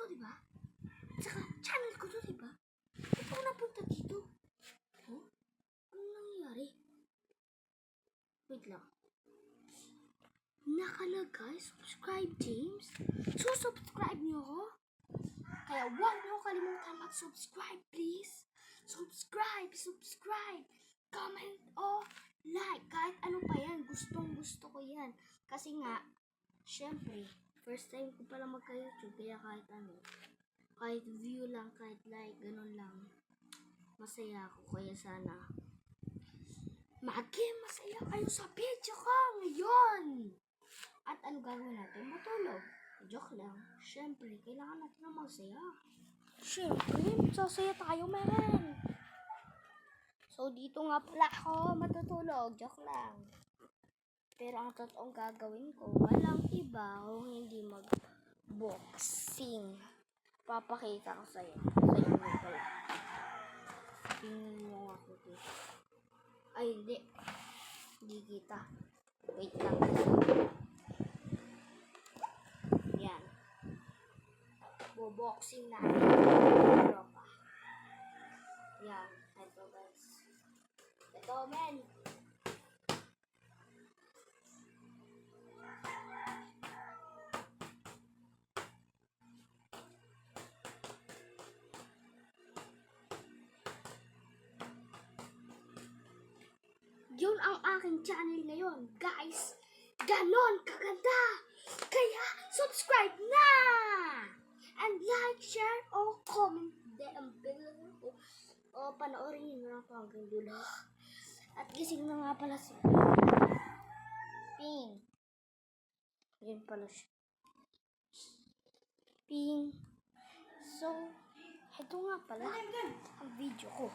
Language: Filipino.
to, di ba? Tsaka, channel ko to, di ba? Ba't ako napunta dito? Oh? Anong nangyayari? Wait lang. Nakalagay, subscribe, James. So, subscribe niyo ako. Kaya huwag niyo kalimutan mag-subscribe, please. Subscribe. Comment o like. Kahit ano pa yan. Gustong gusto ko yan. Kasi nga, syempre, first time ko pala magka-YouTube. Kaya kahit ano, kahit view lang, kahit like, ganun lang. Masaya ako. Kaya sana, maging masaya kayo sa video ko ngayon. At ano gagawin natin? Matulog. Joke lang. Syempre, kailangan natin na masaya. Syempre, masasaya tayo, man. So, dito nga pala ako matutulog. Joke lang. Pero ang totoong gagawin ko, walang iba kung hindi mag-boxing. Papakita ko sa'yo. Sa inyo pala. Tingnan mo ako dito. Ay, hindi. Hindi kita. Wait lang. Yan. Boboxing natin. Tropa. Yan. Ito guys. Ito men. Yun ang aking channel ngayon. Guys, ganon kaganda. Kaya, subscribe na! And like, share, or comment down below. O, panoorin nyo na ito hanggang dulo. At gising na nga pala si Ping. Yun pala siya. Ping. So, ito nga pala ang video ko.